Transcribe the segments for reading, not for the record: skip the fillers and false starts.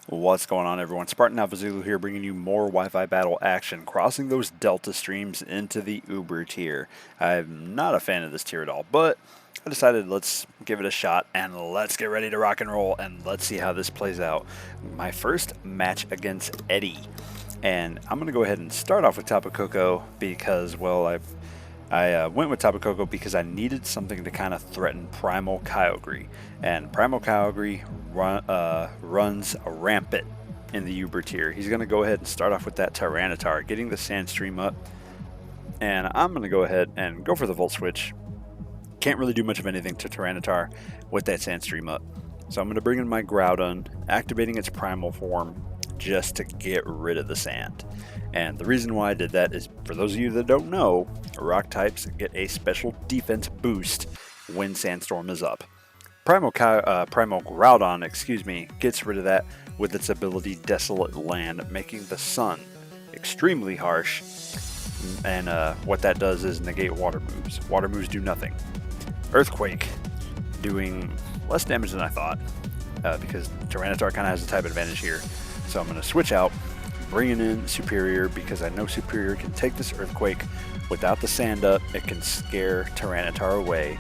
What's going on, everyone? Spartan Alphazulu here, bringing you more Wi-Fi battle action, crossing those Delta streams into the Uber tier. I'm not a fan of this tier at all, but I decided let's give it a shot and let's get ready to rock and roll and let's see how this plays out. My first match against Eddie, and I'm going to go ahead and start off with Tapu Koko because, well, I went with Tapu Koko because I needed something to kind of threaten Primal Kyogre. And Primal Kyogre runs rampant in the Uber tier. He's going to go ahead and start off with that Tyranitar, getting the Sandstream up. And I'm going to go ahead and go for the Volt Switch. Can't really do much of anything to Tyranitar with that Sandstream up. So I'm going to bring in my Groudon, activating its Primal form just to get rid of the sand. And the reason why I did that is, for those of you that don't know, rock types get a special defense boost when Sandstorm is up. Primal Groudon, gets rid of that with its ability Desolate Land, making the sun extremely harsh. And what that does is negate water moves. Water moves do nothing. Earthquake, doing less damage than I thought, because Tyranitar kind of has a type advantage here. So I'm going to switch out, bringing in Superior, because I know Superior can take this Earthquake without the sand up. It can scare Tyranitar away.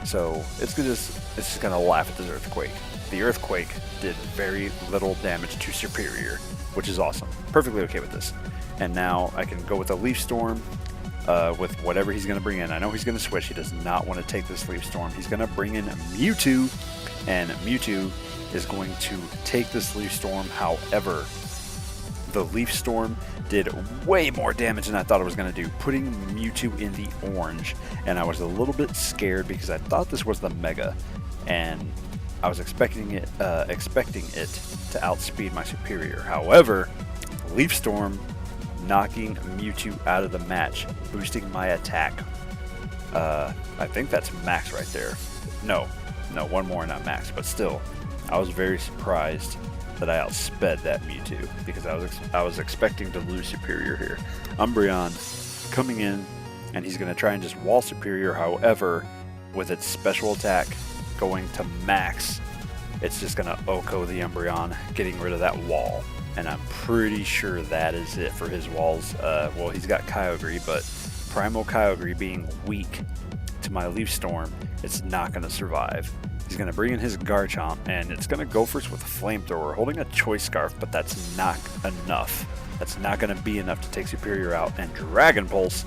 So it's just going to laugh at this Earthquake. The Earthquake did very little damage to Superior, which is awesome. Perfectly okay with this. And now I can go with a Leaf Storm with whatever he's going to bring in. I know he's going to switch. He does not want to take this Leaf Storm. He's going to bring in Mewtwo, and Mewtwo is going to take this Leaf Storm. However, the Leaf Storm did way more damage than I thought it was going to do, putting Mewtwo in the orange. And I was a little bit scared because I thought this was the Mega, and I was expecting it to outspeed my Superior. However, Leaf Storm knocking Mewtwo out of the match, boosting my attack. I think that's max right there. No, one more, not max, but still, I was very surprised that I outsped that Mewtwo because I was expecting to lose Superior here. Umbreon coming in, and he's going to try and just wall Superior. However, with its special attack going to max, it's just going to OHKO the Umbreon, getting rid of that wall. And I'm pretty sure that is it for his walls. Well, he's got Kyogre, but Primal Kyogre being weak to my Leaf Storm, it's not going to survive. He's going to bring in his Garchomp, and it's going to go first with a Flamethrower, holding a Choice Scarf, but that's not enough. That's not going to be enough to take Superior out, and Dragon Pulse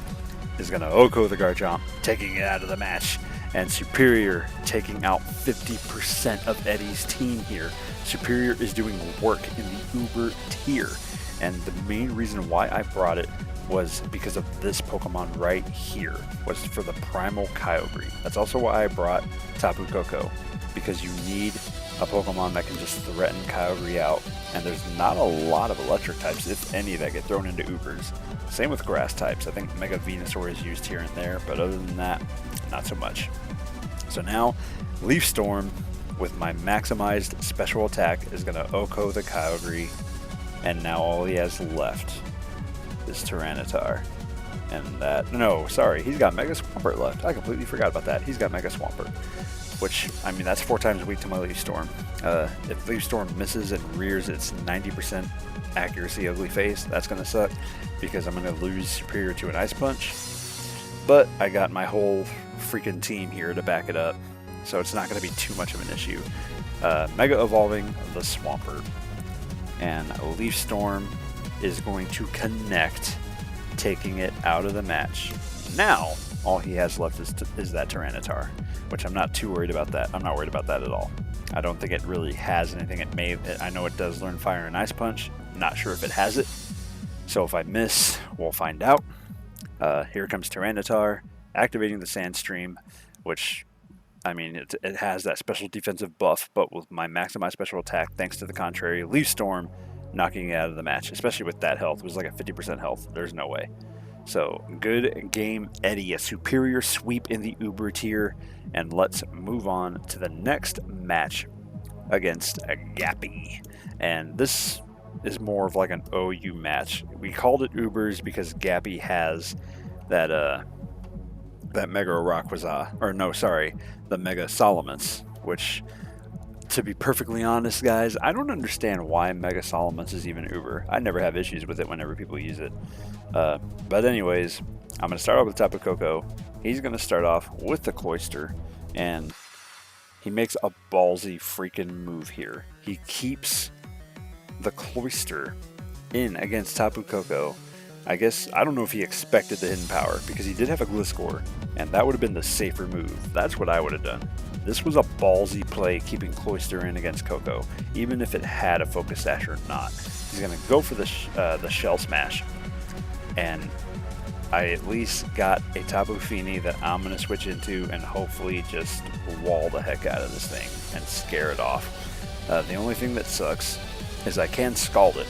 is going to OHKO the Garchomp, taking it out of the match, and Superior taking out 50% of Eddie's team here. Superior is doing work in the Uber tier, and the main reason why I brought it was because of this Pokemon right here, was for the Primal Kyogre. That's also why I brought Tapu Koko, because you need a Pokemon that can just threaten Kyogre out, and there's not a lot of electric types, if any, that get thrown into Ubers. Same with grass types. I think Mega Venusaur is used here and there, but other than that, not so much. So now, Leaf Storm, with my maximized special attack, is going to OHKO the Kyogre, and now all he has left is Tyranitar. And that, no, sorry, he's got Mega Swampert left. I completely forgot about that. He's got Mega Swampert, which, I mean, that's 4 times weak to my Leaf Storm. If Leaf Storm misses and rears its 90% accuracy ugly face, that's going to suck, because I'm going to lose Superior to an Ice Punch. But I got my whole freaking team here to back it up, so it's not going to be too much of an issue. Mega Evolving the Swampert, and Leaf Storm is going to connect, taking it out of the match. Now, all he has left is that Tyranitar, which I'm not too worried about that. I'm not worried about that at all. I don't think it really has anything. I know it does learn Fire and Ice Punch. Not sure if it has it. So if I miss, we'll find out. Here comes Tyranitar, activating the Sandstream, which, I mean, it has that special defensive buff, but with my maximized special attack, thanks to the contrary, Leaf Storm, knocking it out of the match, especially with that health. It was like a 50% health. There's no way. So, good game, Eddie. A Superior sweep in the Uber tier. And let's move on to the next match against Gappy. And this is more of like an OU match. We called it Ubers because Gappy has that Mega Rayquaza, or no, sorry, the Mega Salamence, which To be perfectly honest, guys, I don't understand why Mega Solomons is even Uber. I never have issues with it whenever people use it. But anyways, I'm going to start off with Tapu Koko. He's going to start off with the Cloyster, and he makes a ballsy freaking move here. He keeps the Cloyster in against Tapu Koko. I guess, I don't know if he expected the hidden power, because he did have a Gliscor, and that would have been the safer move. That's what I would have done. This was a ballsy play, keeping Cloyster in against Koko, even if it had a Focus Sash or not. He's going to go for the Shell Smash, and I at least got a Tapu Fini that I'm going to switch into and hopefully just wall the heck out of this thing and scare it off. The only thing that sucks is I can Scald it,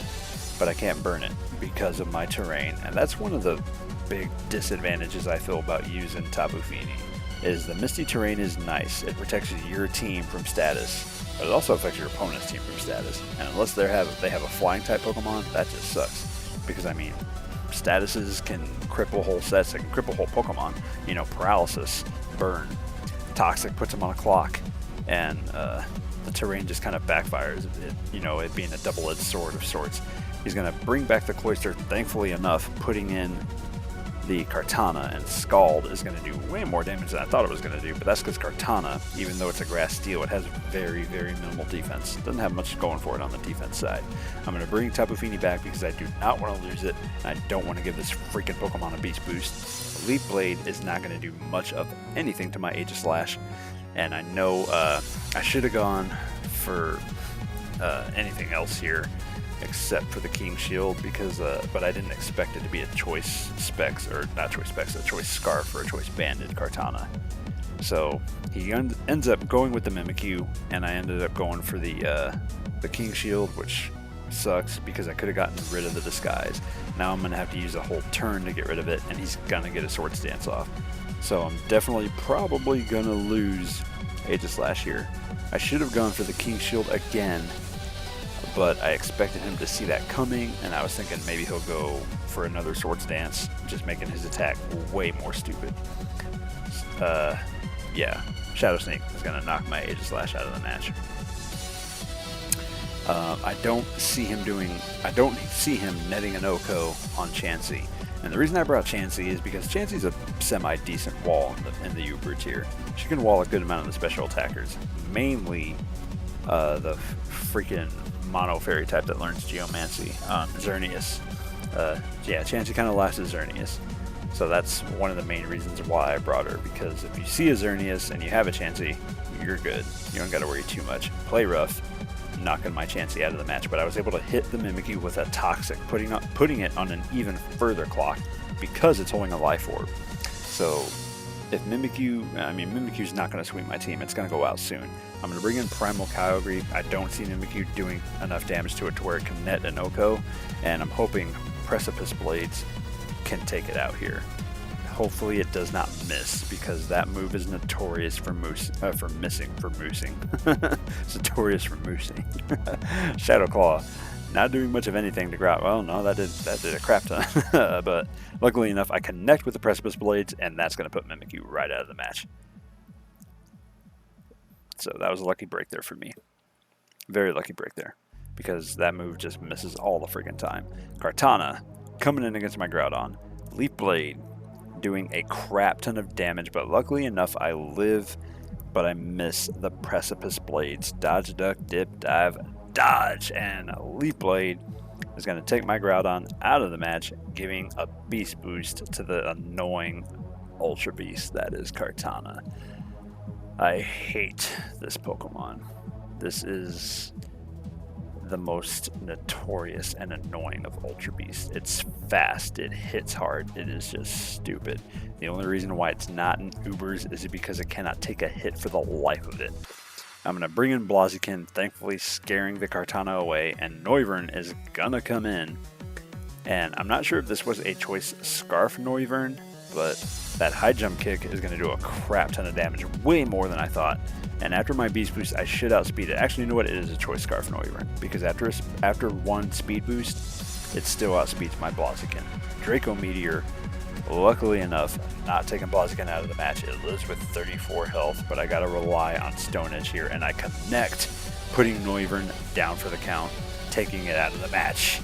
but I can't burn it because of my terrain, and that's one of the big disadvantages I feel about using Tapu Fini, is the Misty terrain is nice. It protects your team from status, but it also affects your opponent's team from status, and unless they have a flying type Pokemon, that just sucks, because I mean, statuses can cripple whole sets, they can cripple whole Pokemon. You know, Paralysis, Burn, Toxic puts them on a clock, and the terrain just kind of backfires, it being a double-edged sword of sorts. He's going to bring back the Cloyster, thankfully enough, putting in the Kartana, and Scald is going to do way more damage than I thought it was going to do, but that's because Kartana, even though it's a grass steel, it has very, very minimal defense. It doesn't have much going for it on the defense side. I'm going to bring Tapu Fini back because I do not want to lose it, and I don't want to give this freaking Pokemon a Beast Boost. Leaf Blade is not going to do much of anything to my Aegislash, and I know I should have gone for anything else here except for the King Shield, because but I didn't expect it to be a choice specs, or not choice specs, a choice scarf or a choice banded Kartana. So he ends up going with the Mimikyu, and I ended up going for the King Shield, which sucks because I could have gotten rid of the disguise. Now I'm gonna have to use a whole turn to get rid of it, and he's gonna get a Swords Dance off. So I'm definitely probably gonna lose Aegislash here. I should have gone for the King Shield again, but I expected him to see that coming, and I was thinking maybe he'll go for another Swords Dance, just making his attack way more stupid. Yeah, Shadow Sneak is going to knock my Aegislash out of the match. I don't see him netting an Oko on Chansey. And the reason I brought Chansey is because Chansey's a semi-decent wall in the Uber tier. She can wall a good amount of the special attackers, mainly the freaking Mono Fairy type that learns Geomancy, Xerneas. Yeah, Chansey kind of lasts as Xerneas. So that's one of the main reasons why I brought her, because if you see a Xerneas and you have a Chansey, you're good. You don't got to worry too much. Play rough, knocking my Chansey out of the match, but I was able to hit the Mimikyu with a Toxic, putting it on an even further clock because it's holding a Life Orb. So if Mimikyu's not going to sweep my team, it's going to go out soon. I'm going to bring in Primal Kyogre. I don't see Mimikyu doing enough damage to it to where it can net an Oko, and I'm hoping Precipice Blades can take it out here. Hopefully it does not miss, because that move is notorious for moosing. It's notorious for moosing. Shadow Claw, not doing much of anything to grab. Well, no, that did a crap ton. But luckily enough, I connect with the Precipice Blades, and that's going to put Mimikyu right out of the match. So that was a lucky break there for me. Very lucky break there, because that move just misses all the freaking time. Kartana coming in against my Groudon. Leaf Blade doing a crap ton of damage, but luckily enough I live, but I miss the Precipice Blades. Dodge, duck, dip, dive, dodge, and Leaf Blade is going to take my Groudon out of the match, giving a Beast Boost to the annoying Ultra Beast that is Kartana. I hate this Pokemon. This is the most notorious and annoying of Ultra Beasts. It's fast, it hits hard, it is just stupid. The only reason why it's not in Ubers is because it cannot take a hit for the life of it. I'm going to bring in Blaziken, thankfully scaring the Kartana away, and Noivern is going to come in. And I'm not sure if this was a choice Scarf Noivern, but that high jump kick is going to do a crap ton of damage, way more than I thought. And after my Beast Boost, I should outspeed it. Actually, you know what? It is a choice Scarf Noivern, because after one speed boost, it still outspeeds my Blaziken. Draco Meteor Luckily enough, not taking Blaziken out of the match. It lives with 34 health, but I gotta rely on Stone Edge here, and I connect, putting Noivern down for the count, taking it out of the match,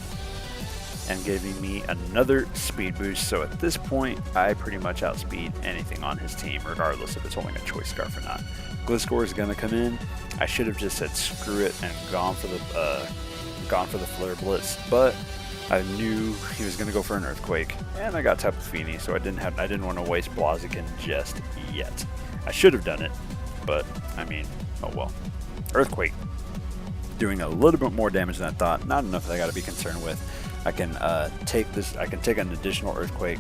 and giving me another speed boost. So at this point, I pretty much outspeed anything on his team, regardless if it's holding a Choice Scarf or not. Gliscor is gonna come in. I should have just said screw it and gone for the Flare Blitz, but I knew he was going to go for an Earthquake, and I got Tapu Fini, so I didn't want to waste Blaziken just yet. I should have done it, but I mean, oh well. Earthquake, doing a little bit more damage than I thought. Not enough that I got to be concerned with. I can take an additional Earthquake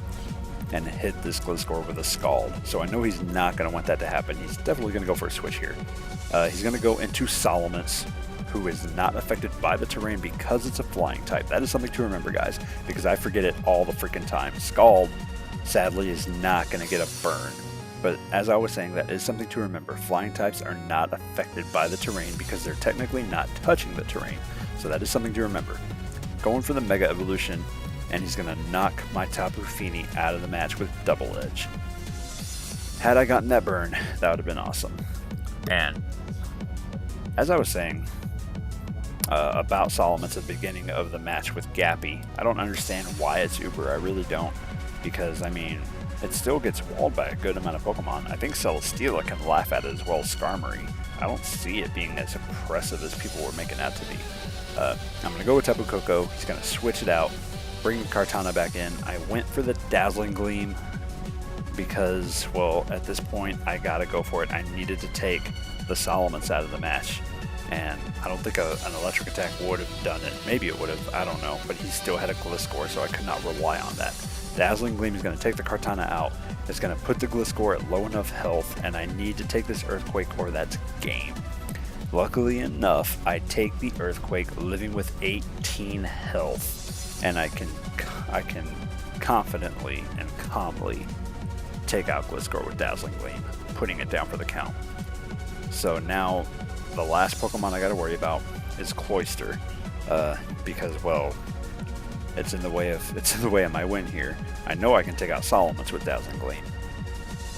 and hit this Gliscor with a Scald. So I know he's not going to want that to happen. He's definitely going to go for a switch here. He's going to go into Salamence, who is not affected by the terrain because it's a flying type. That is something to remember, guys, because I forget it all the freaking time. Scald, sadly, is not going to get a burn. But as I was saying, that is something to remember. Flying types are not affected by the terrain because they're technically not touching the terrain. So that is something to remember. Going for the Mega Evolution, and he's going to knock my Tapu Fini out of the match with Double Edge. Had I gotten that burn, that would have been awesome. And as I was saying about Salamence at the beginning of the match with Gappy, I don't understand why it's Uber. I really don't. Because, I mean, it still gets walled by a good amount of Pokemon. I think Celesteela can laugh at it as well as Skarmory. I don't see it being as impressive as people were making out to be. I'm going to go with Tapu Koko. He's going to switch it out, bring Kartana back in. I went for the Dazzling Gleam because, well, at this point, I got to go for it. I needed to take the Salamence out of the match. And I don't think an electric attack would have done it. Maybe it would have, I don't know. But he still had a Gliscor, so I could not rely on that. Dazzling Gleam is going to take the Kartana out. It's going to put the Gliscor at low enough health, and I need to take this Earthquake or that's game. Luckily enough, I take the Earthquake, living with 18 health, and I can confidently and calmly take out Gliscor with Dazzling Gleam, putting it down for the count. So now the last Pokemon I got to worry about is Cloyster, because, well, it's in the way of my win here. I know I can take out Salamence with Dazzling Gleam.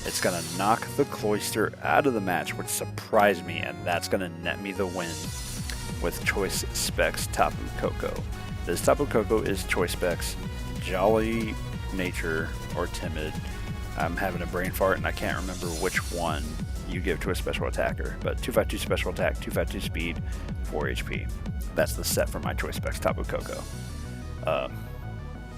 It's going to knock the Cloyster out of the match, which surprised me, and that's going to net me the win with Choice Specs Tapu Koko. This Tapu Koko is Choice Specs, Jolly Nature, or Timid. I'm having a brain fart, and I can't remember which one you give to a special attacker, but 252 special attack, 252 speed, 4 HP. That's the set for my Choice Specs Tapu Koko.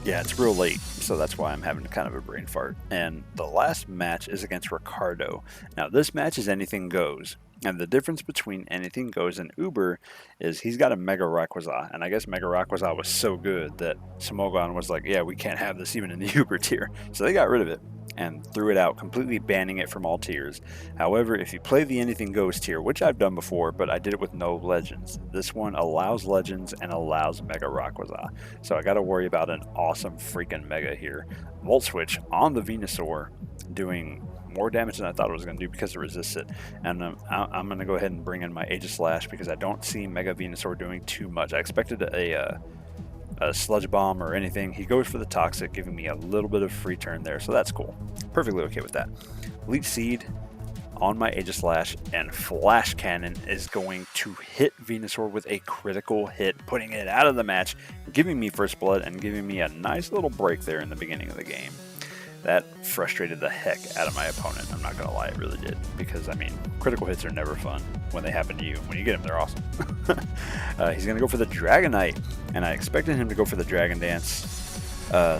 Yeah, it's real late, so that's why I'm having kind of a brain fart. And the last match is against Ricardo. Now, this match is anything goes. And the difference between anything goes and Uber is he's got a Mega Rayquaza. And I guess Mega Rayquaza was so good that Smogon was like, yeah, we can't have this even in the Uber tier. So they got rid of it and threw it out, completely banning it from all tiers. However, if you play the Anything Goes tier, which I've done before, but I did it with no Legends, this one allows Legends and allows Mega Rayquaza. So I got to worry about an awesome freaking Mega here. Volt Switch on the Venusaur, doing more damage than I thought it was going to do because it resists it. And I'm going to go ahead and bring in my Aegislash because I don't see Mega Venusaur doing too much. I expected a Sludge Bomb or anything. He goes for the Toxic, giving me a little bit of free turn there, so that's cool. Perfectly okay with that. Leech Seed on my Aegislash, and Flash Cannon is going to hit Venusaur with a critical hit, putting it out of the match, giving me First Blood, and giving me a nice little break there in the beginning of the game. That frustrated the heck out of my opponent. I'm not going to lie, it really did. Because, I mean, critical hits are never fun when they happen to you. When you get them, they're awesome. He's going to go for the Dragonite. And I expected him to go for the Dragon Dance.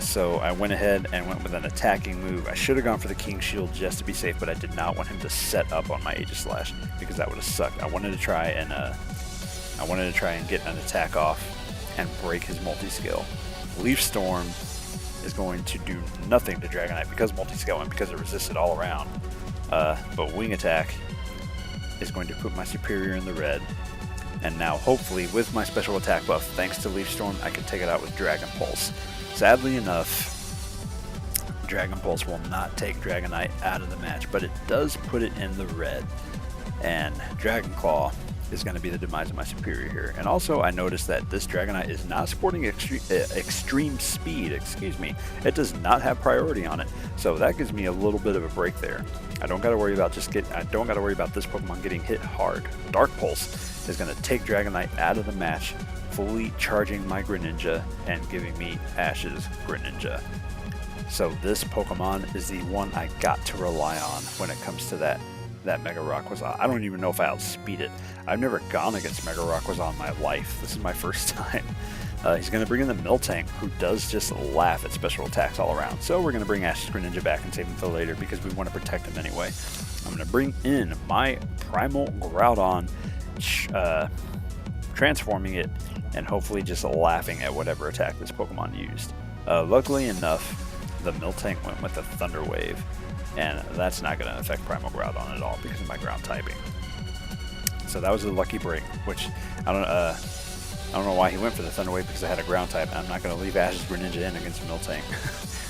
So I went ahead and went with an attacking move. I should have gone for the King Shield just to be safe, but I did not want him to set up on my Aegislash because that would have sucked. I wanted to try and get an attack off and break his multi-skill. Leaf Storm is going to do nothing to Dragonite because multi-scale and because it resists it all around. But Wing Attack is going to put my Superior in the red. And now, hopefully, with my special attack buff, thanks to Leaf Storm, I can take it out with Dragon Pulse. Sadly enough, Dragon Pulse will not take Dragonite out of the match, but it does put it in the red. And Dragon Claw is going to be the demise of my superior here. And also, I noticed that this Dragonite is not sporting extreme speed. Excuse me. It does not have priority on it, so that gives me a little bit of a break there. I don't got to worry about this Pokemon getting hit hard. Dark Pulse is going to take Dragonite out of the match, fully charging my Greninja and giving me Ash's Greninja. So this Pokemon is the one I got to rely on when it comes to that Mega Rayquaza. I don't even know if I outspeed it. I've never gone against Mega Rayquaza in my life. This is my first time. He's going to bring in the Miltank, who does just laugh at special attacks all around. So we're going to bring Ash's Greninja back and save him for later because we want to protect him anyway. I'm going to bring in my Primal Groudon, transforming it, and hopefully just laughing at whatever attack this Pokemon used. Luckily enough, the Miltank went with the Thunder Wave, and that's not going to affect Primal Groudon at all because of my ground typing. So that was a lucky break, which I don't know why he went for the Thunder Wave because I had a ground type. I'm not going to leave Ash's Greninja in against Miltank.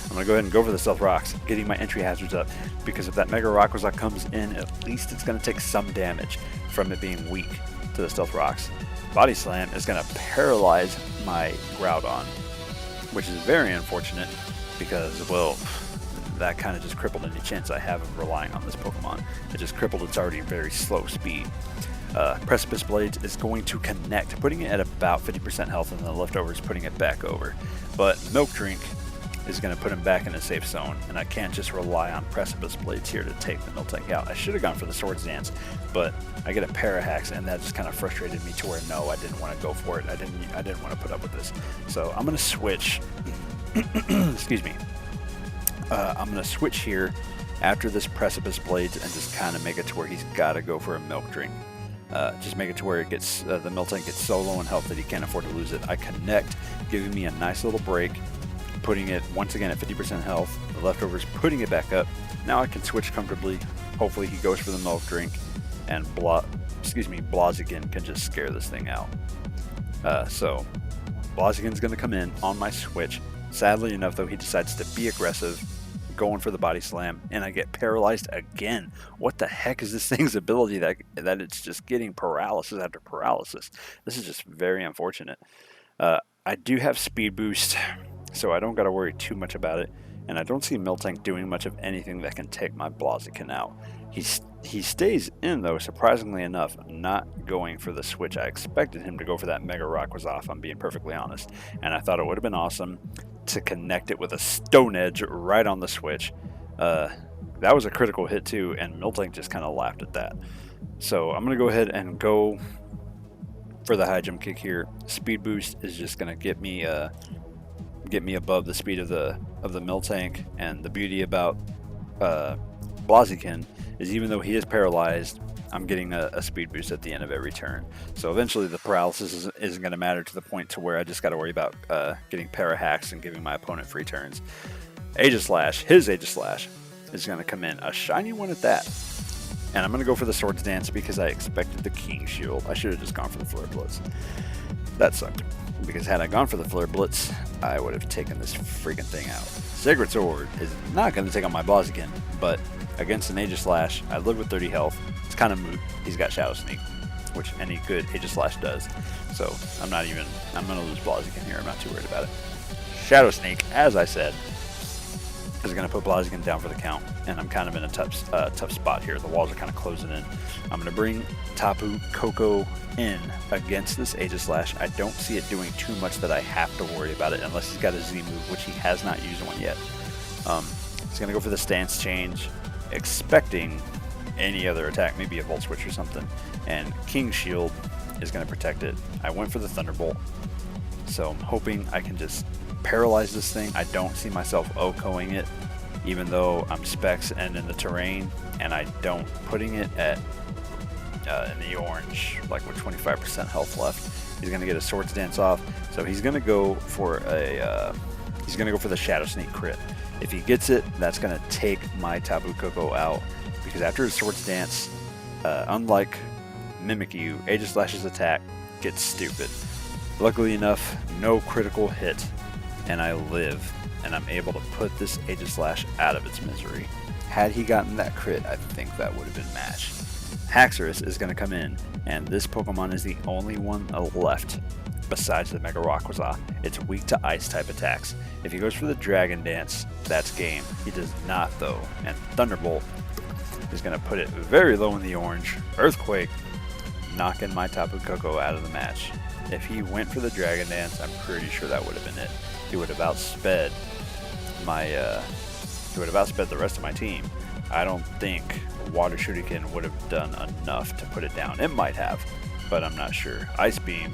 I'm going to go ahead and go for the Stealth Rocks, getting my entry hazards up, because if that Mega Rayquaza comes in, at least it's going to take some damage from it being weak to the Stealth Rocks. Body Slam is going to paralyze my Groudon, which is very unfortunate because, well, that kind of just crippled any chance I have of relying on this Pokemon. It just crippled its already very slow speed. Precipice Blades is going to connect, putting it at about 50% health, and the leftovers putting it back over. But Milk Drink is going to put him back in a safe zone, and I can't just rely on Precipice Blades here to take the Miltank out. I should have gone for the Swords Dance, but I get a Parahax, and that just kind of frustrated me to where no, I didn't want to go for it. I didn't want to put up with this. So I'm going to switch. Excuse me. I'm going to switch here after this Precipice Blades and just kind of make it to where he's got to go for a Milk Drink. Just make it to where it gets the Miltank gets so low in health that he can't afford to lose it. I connect, giving me a nice little break, putting it once again at 50% health. The leftovers putting it back up. Now I can switch comfortably. Hopefully he goes for the Milk Drink, and Blaziken can just scare this thing out. So Blaziken's going to come in on my switch. Sadly enough, though, he decides to be aggressive, going for the Body Slam, and I get paralyzed again. What the heck is this thing's ability that it's just getting paralysis after paralysis? This is just very unfortunate. I do have Speed Boost, so I don't got to worry too much about it, and I don't see Miltank doing much of anything that can take my Blaziken out. He stays in, though, surprisingly enough, not going for the switch. I expected him to go for that Mega Rayquaza, if I'm being perfectly honest, and I thought it would have been awesome to connect it with a Stone Edge right on the switch. That was a critical hit too, and Miltank just kind of laughed at that. So I'm going to go ahead and go for the high jump kick here. Speed Boost is just going to get me above the speed of the Miltank, and the beauty about Blaziken is even though he is paralyzed, I'm getting a speed boost at the end of every turn. So eventually the paralysis isn't going to matter to the point to where I just got to worry about getting Parahax and giving my opponent free turns. Aegislash, his Aegislash is going to come in. A shiny one at that. And I'm going to go for the Swords Dance because I expected the King Shield. I should have just gone for the Flare Blitz. That sucked. Because had I gone for the Flare Blitz, I would have taken this freaking thing out. Sacred Sword is not going to take on my Blaziken, but against an Aegislash, I live with 30 health. It's kind of moot. He's got Shadow Sneak, which any good Aegislash does. So I'm going to lose Blaziken here. I'm not too worried about it. Shadow Sneak, as I said, is going to put Blaziken down for the count, and I'm kind of in a tough spot here. The walls are kind of closing in. I'm going to bring Tapu Koko in against this Aegislash. I don't see it doing too much that I have to worry about it unless he's got a Z move, which he has not used one yet. He's going to go for the Stance Change, expecting any other attack, maybe a Volt Switch or something, and King Shield is going to protect it. I went for the Thunderbolt, so I'm hoping I can just paralyze this thing. I don't see myself OHKOing it, even though I'm Specs and in the terrain, and I don't. Putting it at in the orange, like with 25% health left, he's going to get a Swords Dance off, so he's going to go for the Shadow Sneak crit. If he gets it, that's going to take my Tapu Koko out, because after his Swords Dance, unlike Mimikyu, Aegislash's attack gets stupid. Luckily enough, no critical hit, and I live, and I'm able to put this Aegislash out of its misery. Had he gotten that crit, I think that would have been matched. Haxorus is going to come in, and this Pokemon is the only one left besides the Mega Rayquaza. It's weak to Ice-type attacks. If he goes for the Dragon Dance, that's game. He does not, though, and Thunderbolt is going to put it very low in the orange. Earthquake, knocking my Tapu Koko out of the match. If he went for the Dragon Dance, I'm pretty sure that would have been it. He would have outsped the rest of my team. I don't think Water Shuriken would have done enough to put it down. It might have, but I'm not sure. Ice Beam,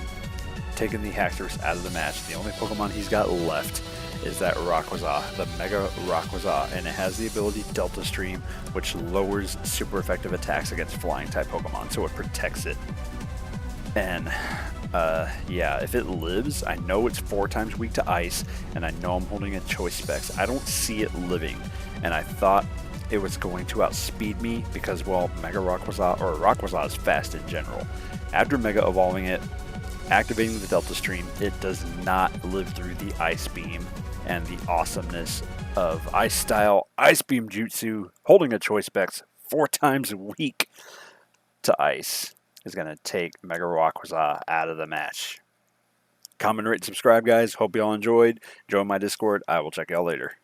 taking the Haxorus out of the match. The only Pokemon he's got left is that Rayquaza, the Mega Rayquaza, and it has the ability Delta Stream, which lowers super effective attacks against flying type Pokemon, so it protects it. And yeah, if it lives, I know it's 4 times weak to ice, and I know I'm holding a Choice Specs. I don't see it living, and I thought it was going to outspeed me because, well, Mega Rayquaza, or Rayquaza, is fast in general. After Mega Evolving it, activating the Delta Stream, it does not live through the Ice Beam and the awesomeness of Ice Style, Ice Beam Jutsu, holding a Choice Specs 4 times weak to ice is going to take Mega Rayquaza out of the match. Comment, rate, subscribe, guys. Hope you all enjoyed. Join my Discord. I will check y'all later.